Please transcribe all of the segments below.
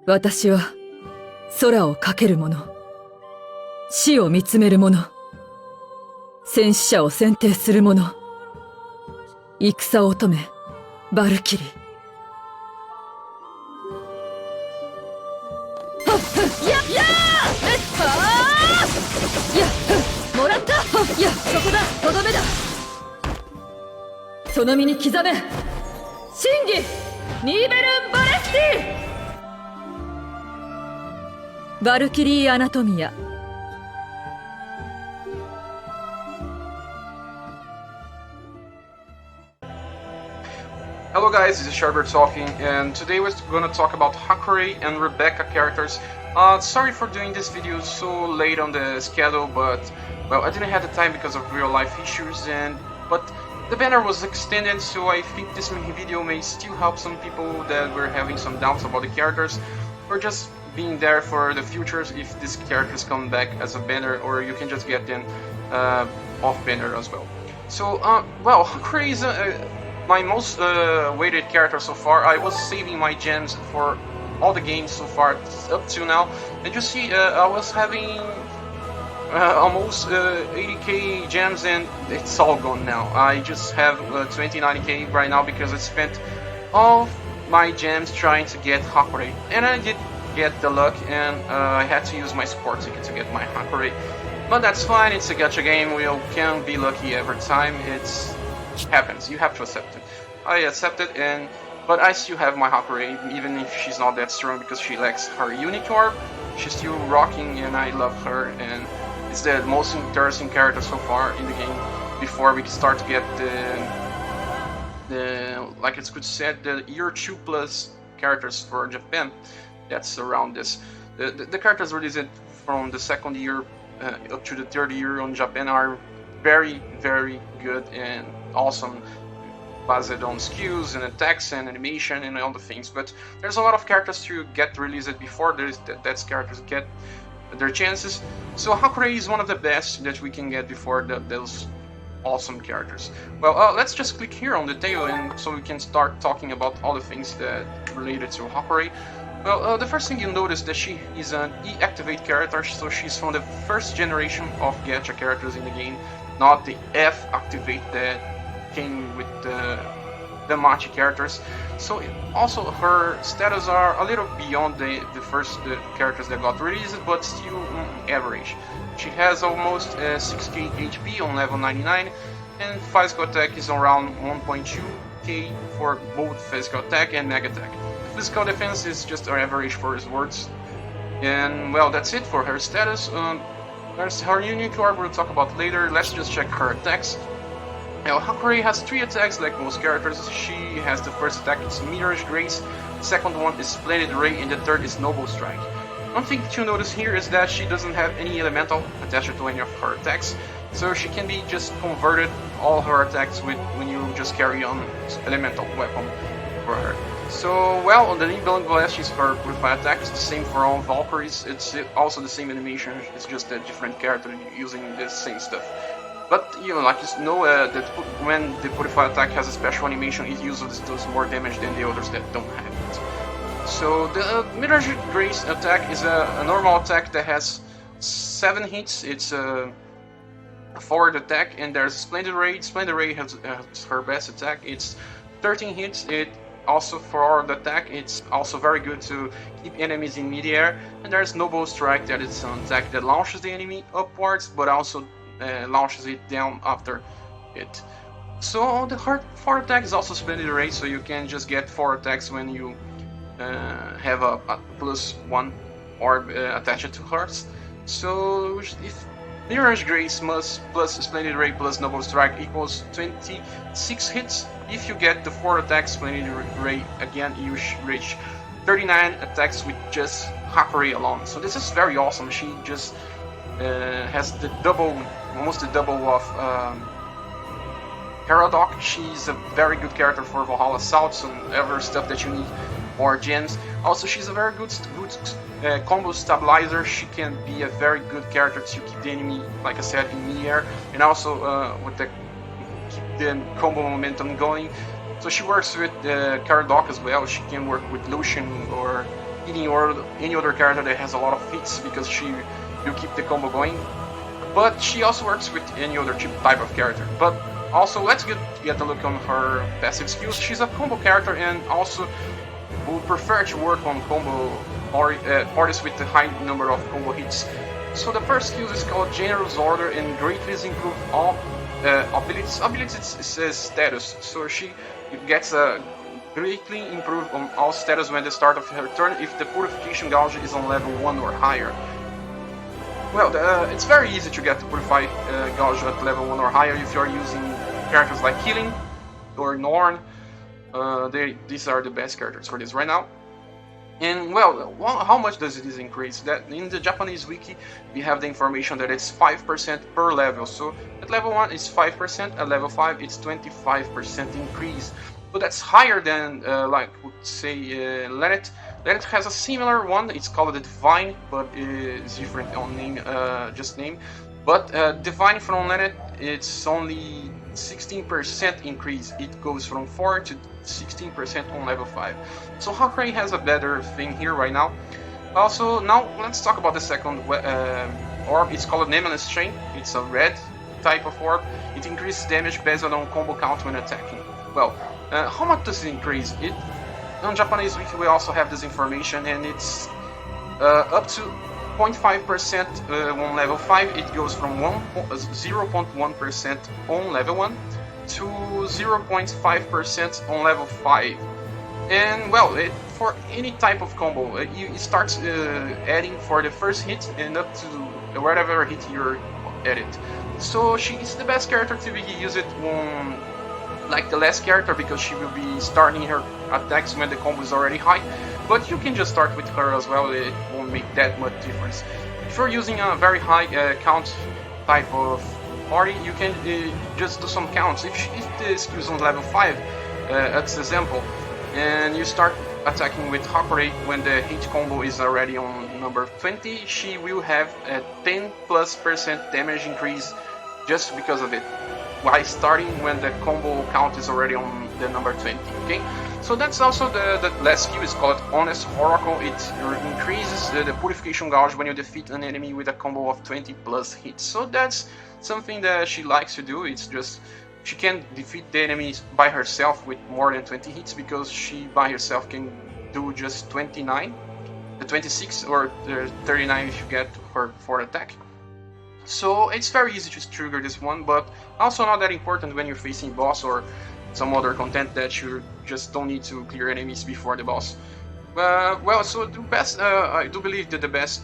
私は空を駆ける者、死を見つめる者、戦死者を選定する者、戦乙女バルキリー。もらった。いや、そこだ。とどめだ。その身に刻め。真偽ニーベルン・バレスティ。バルキリー・アナトミア。Hello guys, this is ScherBR talking, and today we're going to talk about Hakurei and Rebecca characters. Sorry for doing this video so late on the schedule, but well, I didn't have the time because of real life issues, but the banner was extended, so I think this video may still help some people that were having some doubts about the characters, or just being there for the futures if these characters come back as a banner, or you can just get them off banner as well. So, well, Hakurei is my most weighted character so far. I was saving my gems for all the games so far up to now, and you see I was having almost 80k gems and it's all gone now. I just have 29k right now because I spent all my gems trying to get Hakurei, and I did get the luck, and I had to use my support ticket to get my Hakurei, but that's fine. It's a gacha game. We can't be lucky every time. It happens. You have to accept it. I accept it, but I still have my Hakurei, even if she's not that strong because she lacks her unique orb. She's still rocking, and I love her, and it's the most interesting character so far in the game. Before we start to get the like it's good said, the year 2+ characters for Japan. That's around this. The characters released from the second year up to the third year on Japan are very, very good and awesome, based on skills and attacks and animation and all the things. But there's a lot of characters to get released before that characters get their chances. So Hakurei is one of the best that we can get before those awesome characters. Well, let's just click here on the tail, and so we can start talking about all the things that related to Hakurei. Well, the first thing you notice that she is an E-activate character, so she's from the first generation of gacha characters in the game, not the F-activate that came with the Machi characters. So also her status are a little beyond the first characters that got released, but still average. She has almost 6k HP on level 99, and physical attack is around 1.2k for both physical attack and mega attack. Physical defense is just her average for swords. And well, that's it for her status. There's her unique orb we'll talk about later. Let's just check her attacks. Now, Hakurei has 3 attacks like most characters. She has the first attack, it's Mirage Grace, the second one is Splendid Ray, and the third is Noble Strike. One thing to notice here is that she doesn't have any elemental attached to any of her attacks, so she can be just converted all her attacks with when you just carry on elemental weapon for her. So, well, on the Nimbling Blast is her Purify attack, it's the same for all Valkyries, it's also the same animation, it's just a different character using the same stuff. But you know, like you know, that when the Purify attack has a special animation, it usually does more damage than the others that don't have it. So the Mirage Grace attack is a normal attack that has 7 hits, it's a forward attack, and there's Splendid Ray. Splendid Ray has her best attack, it's 13 hits, it also forward attack, it's also very good to keep enemies in mid-air, and there's Noble Strike, that is an attack that launches the enemy upwards, but also launches it down after it. So the forward attack is also Splendid Ray, so you can just get 4 attacks when you have a +1 orb attached to hers. So if Mirage Grace plus Splendid Ray plus Noble Strike equals 26 hits, if you get the 4 attacks Splendid Ray again, you reach 39 attacks with just Hakurei alone. So this is very awesome. She just has the almost the double of Paradox. She's a very good character for Valhalla Assaults and other stuff that you need more gems. Also, she's a very good combo stabilizer. She can be a very good character to keep the enemy, like I said, in mid-air, and also with keep the combo momentum going. So she works with Paradox as well. She can work with Lucian or beating any other character that has a lot of hits because she will keep the combo going. But she also works with any other type of character. But also, let's get a look on her passive skills. She's a combo character and also would prefer to work on combo parties with a high number of combo hits. So the first skill is called Generous Order and greatly improves all abilities. Abilities says status, so she gets a greatly improved on all status when the start of her turn if the Purification Gouge is on level 1 or higher. Well, it's very easy to get the Purify Gouge at level 1 or higher if you are using characters like Killing or Norn. These are the best characters for this right now. And well, how much does this increase? That in the Japanese wiki we have the information that it's 5% per level. So at level 1 it's 5%, at level 5 it's 25% increase. But that's higher than like would say Lenet. Lenet has a similar one. It's called the Divine, but it's different on name, just name. But Divine from Lenet, it's only 16% increase. It goes from 4 to 16% on level 5. So Hakurei has a better thing here right now. Also, now let's talk about the second orb. It's called Anomalous Strain. It's a red type of orb. It increases damage based on combo count when attacking. Well, how much does it increase? On Japanese wiki we also have this information, and it's up to 0.5% on level 5. It goes from 0.1% on level 1 to 0.5% on level 5. And well, for any type of combo, it starts adding for the first hit and up to whatever hit you're at it. So she's the best character to be used on like the last character because she will be starting her attacks when the combo is already high. But you can just start with her as well, it won't make that much difference. If you're using a very high count type of party, you can just do some counts. If the skill is on level 5, as example, and you start attacking with Hakurei when the hit combo is already on number 20, she will have a 10+% damage increase just because of it, while starting when the combo count is already on the number 20, okay? So that's also the last skill, is called Honest Oracle. It increases the Purification Gouge when you defeat an enemy with a combo of 20+ hits. So that's something that she likes to do. It's just, she can defeat the enemies by herself with more than 20 hits because she by herself can do just 29, the 26 or the 39 if you get her for attack. So it's very easy to trigger this one, but also not that important when you're facing boss or some other content that you just don't need to clear enemies before the boss. Well, so the best, I do believe that the best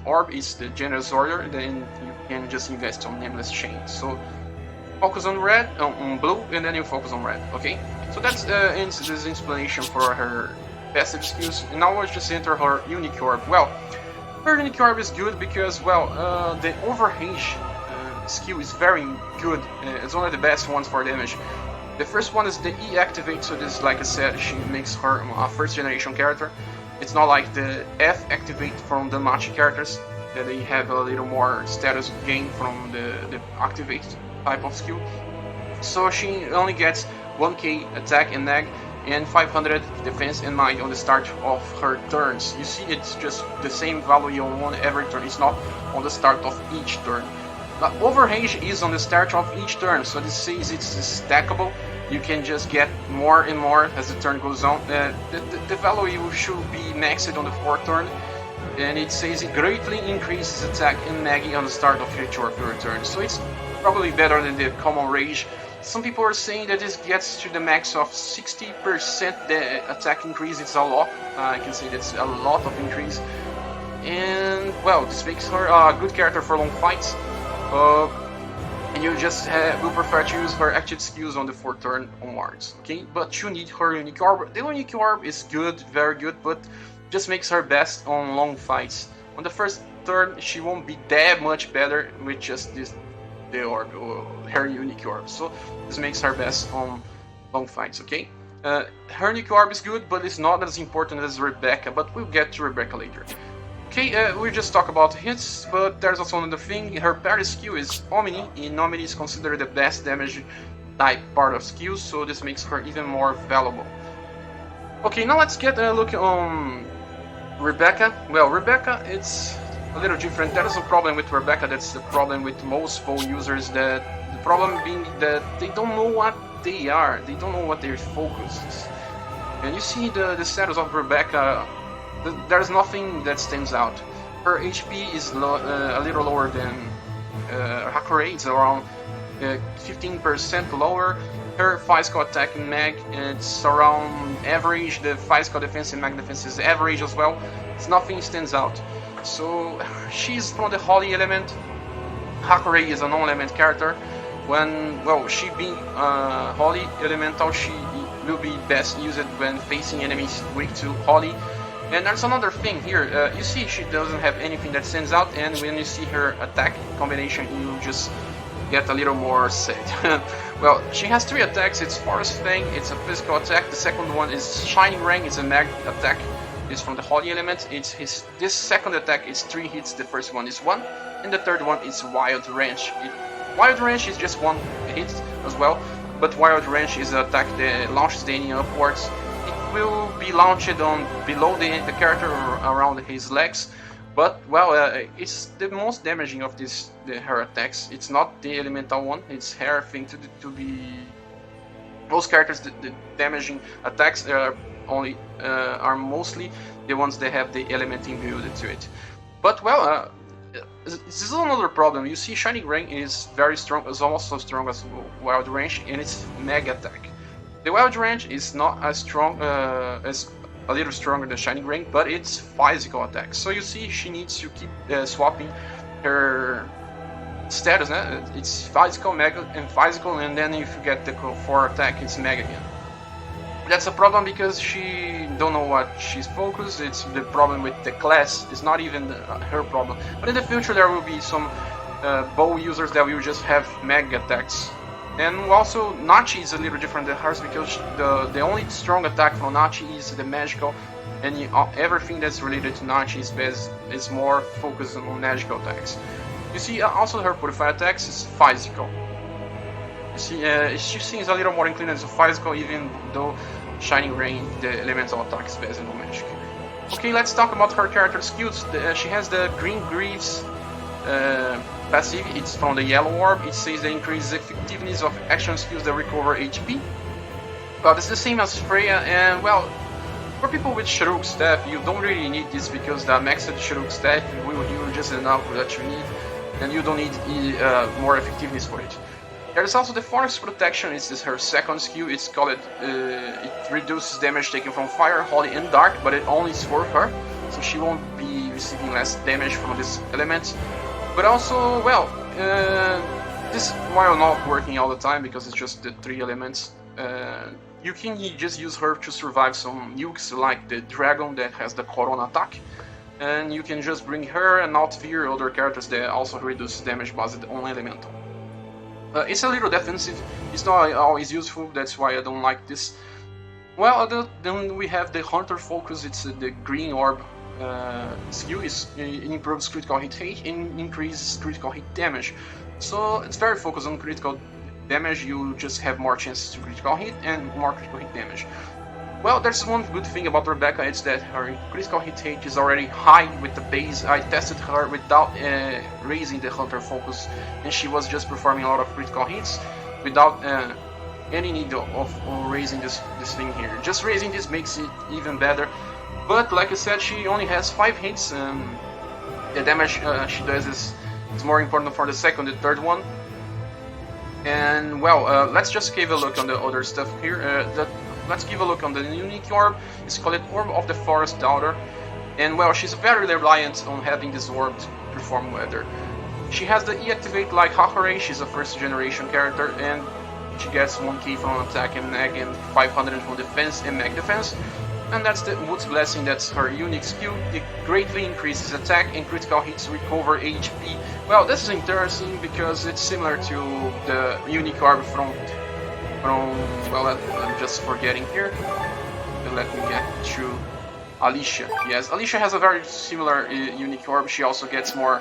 orb is the Generous Order. Then you can just invest on Nameless Strain. So focus on red, on blue, and then you focus on red. Okay. So that's this explanation for her passive skills. And now let's just enter her unique orb. Well, her unique orb is good because, well, the overrange skill is very good. It's one of the best ones for damage. The first one is the E activate, so this, like I said, she makes her a first generation character. It's not like the F activate from the Machi characters, that they have a little more status gain from the activate type of skill. So she only gets 1k attack and nag and 500 defense and might on the start of her turns. You see, it's just the same value on every turn. It's not on the start of each turn. But overrange is on the start of each turn, so this says it's stackable. You can just get more and more as the turn goes on. The value should be maxed on the 4th turn, and it says it greatly increases attack and nag on the start of each of your turn. So it's probably better than the common range. Some people are saying that this gets to the max of 60% the attack increase. It's a lot. I can say that's a lot of increase. And well, this makes her a good character for long fights. And you just will prefer to use her active skills on the 4th turn onwards, okay? But you need her unique orb. The unique orb is good, very good, but just makes her best on long fights. On the 1st turn, she won't be that much better with just the orb, her unique orb. So this makes her best on long fights, okay? Her unique orb is good, but it's not as important as Rebecca, but we'll get to Rebecca later. Okay, we just talk about hits, but there's also another thing. Her parry skill is Omni, and Omni is considered the best damage type part of skills, so this makes her even more valuable. Okay, now let's get a look on Rebecca, well, Rebecca, it's a little different. That is a problem with Rebecca. That's the problem with most bow users. That the problem being that they don't know what they are. They don't know what their focus is. And you see the status of Rebecca. There's nothing that stands out. Her HP is a little lower than Hakurei. It's around 15% lower. Her physical attack in mag, it's around average. The physical defense and mag defense is average as well. It's nothing stands out. So she's from the Holy element. Hakurei is a non-element character. When, well, she being Holy elemental, she will be best used when facing enemies weak to Holy. And there's another thing here. You see she doesn't have anything that stands out, and when you see her attack combination, you just get a little more sad. Well, she has 3 attacks. It's Forest Fang, it's a physical attack. The second one is Shining Ring, it's a mag attack. It's from the Holy element. This second attack is 3 hits, the first one is 1, and the third one is Wild Wrench. Wild Wrench is just 1 hit as well, but Wild Wrench is an attack that launches the enemy upwards. It will be launched on below the character or around his legs. But, well, it's the most damaging of her attacks. It's not the elemental one, it's her thing to be... Most characters, the damaging attacks are mostly the ones that have the element imbued to it. But, well, this is another problem. You see Shining Ring is very strong, is almost so strong as Wild Range, and it's mega attack. The Wild Range is not as strong as a little stronger than Shining Ring, but it's physical attack. So you see she needs to keep swapping her status. It's physical, mega, and physical, and then if you get the 4 attack, it's mega again. That's a problem because she don't know what she's focused. It's the problem with the class. It's not even her problem. But in the future there will be some bow users that will just have mega attacks. And also, Nachi is a little different than hers because the only strong attack from Nachi is the magical, and everything that's related to Nachi is more focused on magical attacks. You see, also her purified attacks is physical. You see, she seems a little more inclined to physical, even though Shining Rain, the elemental attack, is based on magic. Okay, let's talk about her character skills. She has the Green Greaves passive. It's from the Yellow Orb. It says that increases effectiveness of action skills that recover HP. Well, it's the same as Freya, and well, for people with Shuruk staff, you don't really need this because the maxed Shuruk staff will heal just enough that you need, and you don't need more effectiveness for it. There's also the Forest Protection. This is her second skill. It's called it reduces damage taken from fire, holy, and dark, but it only is for her, so she won't be receiving less damage from this element. But also, well, this while not working all the time because it's just the 3 elements, you can just use her to survive some nukes like the dragon that has the Corona attack, and you can just bring her and not fear other characters that also reduce damage based on elemental. It's a little defensive, it's not always useful, that's why I don't like this. Well, then we have the Hunter Focus. It's the Green Orb skill. It improves critical hit rate and increases critical hit damage. So it's very focused on critical damage. You just have more chances to critical hit and more critical hit damage. Well, there's one good thing about Rebecca, it's that her critical hit rate is already high with the base. I tested her without raising the Hunter Focus, and she was just performing a lot of critical hits without any need of raising this thing here. Just raising this makes it even better. But like I said, she only has 5 hits. The damage she does is more important for the second and third one. And well, let's just give a look on the other stuff here. Let's give a look on the unique orb. It's called Orb of the Forest Daughter. And well, she's very reliant on having this orb to perform weather. She has the E-activate like Hakurei. She's a first generation character, and she gets 1k from attack and mag and 500 from defense and mag defense. And that's the Wood's Blessing, that's her unique skill. It greatly increases attack and critical hits recover HP. Well, this is interesting because it's similar to the unique orb from well, I'm just forgetting here. Let me get to Alicia. Yes, Alicia has a very similar unique orb. She also gets more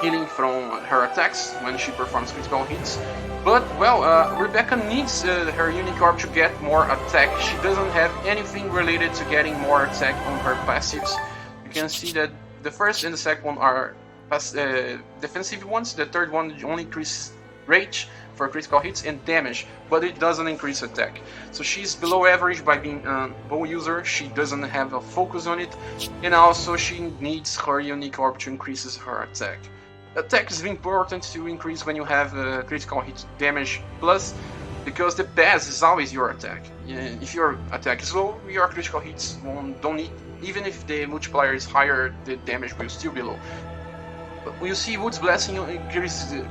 healing from her attacks when she performs critical hits. But, well, Rebecca needs her unique orb to get more attack. She doesn't have anything related to getting more attack on her passives, you can see that the first and the second one are defensive ones. The third one only increases rage for critical hits and damage, but it doesn't increase attack. So she's below average by being a bow user. She doesn't have a focus on it, and also she needs her unique orb to increase her attack. Attack is important to increase when you have critical hit damage plus, because the base is always your attack. If your attack is low, your critical hits don't need, even if the multiplier is higher, the damage will still be low. You see Wood's Blessing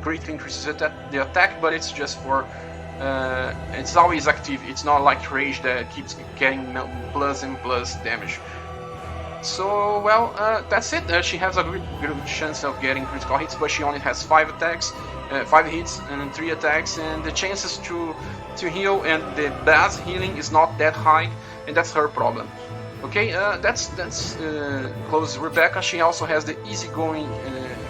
greatly increases the attack, but it's just for, it's always active. It's not like Rage that keeps getting plus and plus damage. So, well, that's it. She has a good chance of getting critical hits, but she only has 5 attacks, 5 hits and 3 attacks, and the chances to heal and the base healing is not that high, and that's her problem. Okay, that's close Rebecca. She also has the easygoing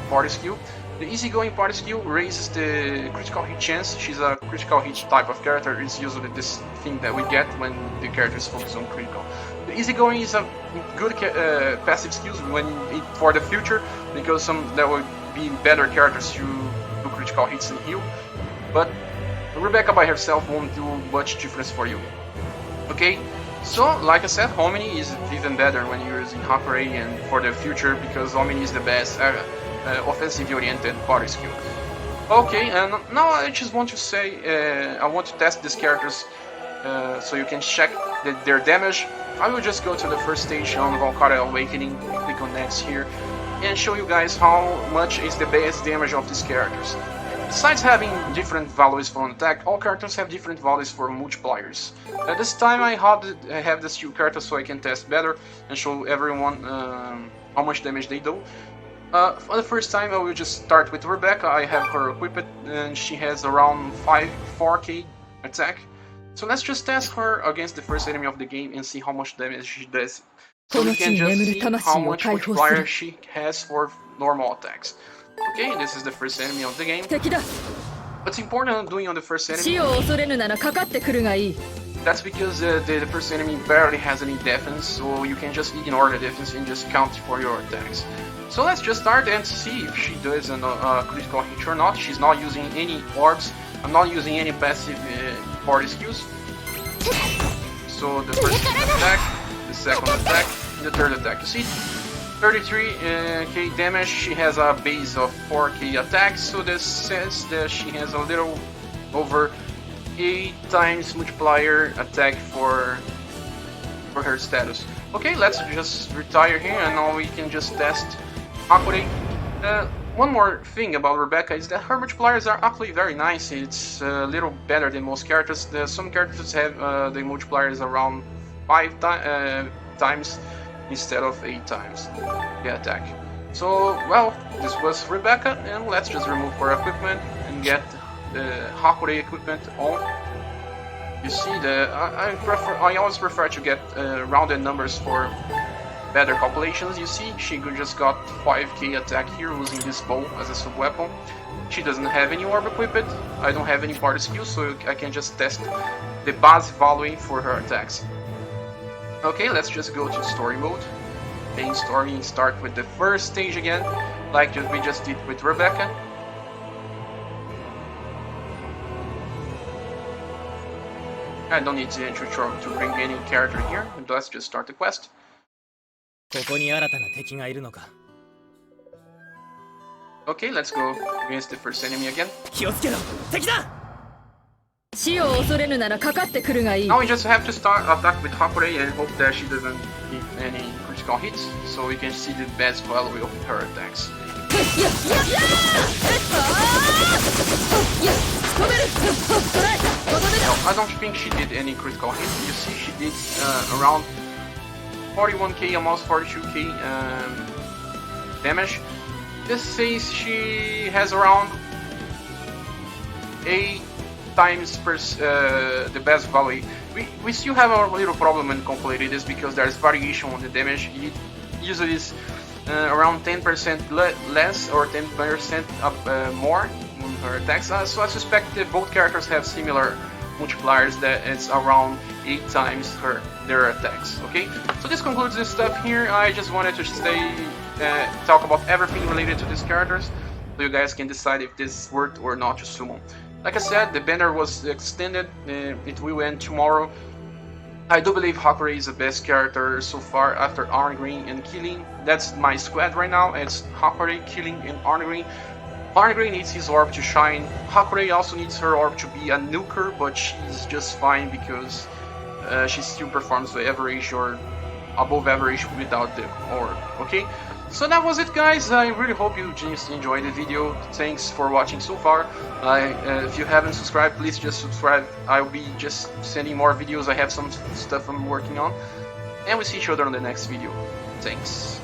party skill. The easygoing party skill raises the critical hit chance. She's a critical hit type of character. It's usually this thing that we get when the character is focused on critical. The easygoing is a good passive skill for the future, because there will be better characters to do critical hits and heal. But Rebecca by herself won't do much difference for you. Okay, so like I said, Hominy is even better when you're using Hakurei and for the future, because Hominy is the best offensively oriented party skill. Okay, and now I just want to say, I want to test these characters so you can check their damage. I will just go to the first stage on Valkyrie Awakening, click on next here, and show you guys how much is the base damage of these characters. Besides having different values for an attack, all characters have different values for multipliers. At this time I have these 2 characters so I can test better and show everyone how much damage they do. For the first time I will just start with Rebecca. I have her equipped and she has around 4k attack. So let's just test her against the first enemy of the game and see how much damage she does. So we can just see how much multiplier she has for normal attacks. Okay, this is the first enemy of the game. What's important doing on the first enemy? That's because the first enemy barely has any defense, so you can just ignore the defense and just count for your attacks. So let's just start and see if she does a critical hit or not. She's not using any orbs. I'm not using any passive party skills. So the first attack, the second attack, and the third attack. You see, 33k damage. She has a base of 4k attacks, so this says that she has a little over 8 times multiplier attack for her status. Okay, let's just retire here, and now we can just test Hakurei. One more thing about Rebecca is that her multipliers are actually very nice. It's a little better than most characters. Some characters have the multipliers around 5 times instead of 8 times the attack. So, well, this was Rebecca, and let's just remove her equipment and get the Hakurei equipment on. You see, I always prefer to get rounded numbers for better calculations. You see, she just got 5k attack here using this bow as a sub-weapon. She doesn't have any orb equipped. I don't have any party skills, so I can just test the base value for her attacks. Okay, let's just go to story mode. Main story and start with the first stage again, like we just did with Rebecca. I don't need the intro to bring any character here, but let's just start the quest. Okay, let's go against the first enemy again. Now we just have to start attack with Hakurei and hope that she doesn't hit any critical hits, so we can see the best value of her attacks. No, I don't think she did any critical hits. You see, she did around 41k, almost 42k damage. This says she has around 8 times the best value. We still have a little problem when calculating this because there's variation on the damage. It usually is around 10% less or 10% up more on her attacks. So I suspect that both characters have similar multipliers, that it's around 8 times her their attacks. Okay, so this concludes this stuff here. I just wanted to talk about everything related to these characters, so you guys can decide if this is worth or not to summon. Like I said, the banner was extended. It will end tomorrow. I do believe Hakurei is the best character so far after Arngreen and Killing. That's my squad right now. It's Hakurei, Killing, and Arngreen. Arngreen needs his orb to shine. Hakurei also needs her orb to be a nuker, but she's just fine because she still performs the average or above average without the orb. Okay, so that was it, guys. I really hope you just enjoyed the video. Thanks for watching so far. If you haven't subscribed, please just subscribe. I'll be just sending more videos. I have some stuff I'm working on, and we'll see each other on the next video. Thanks.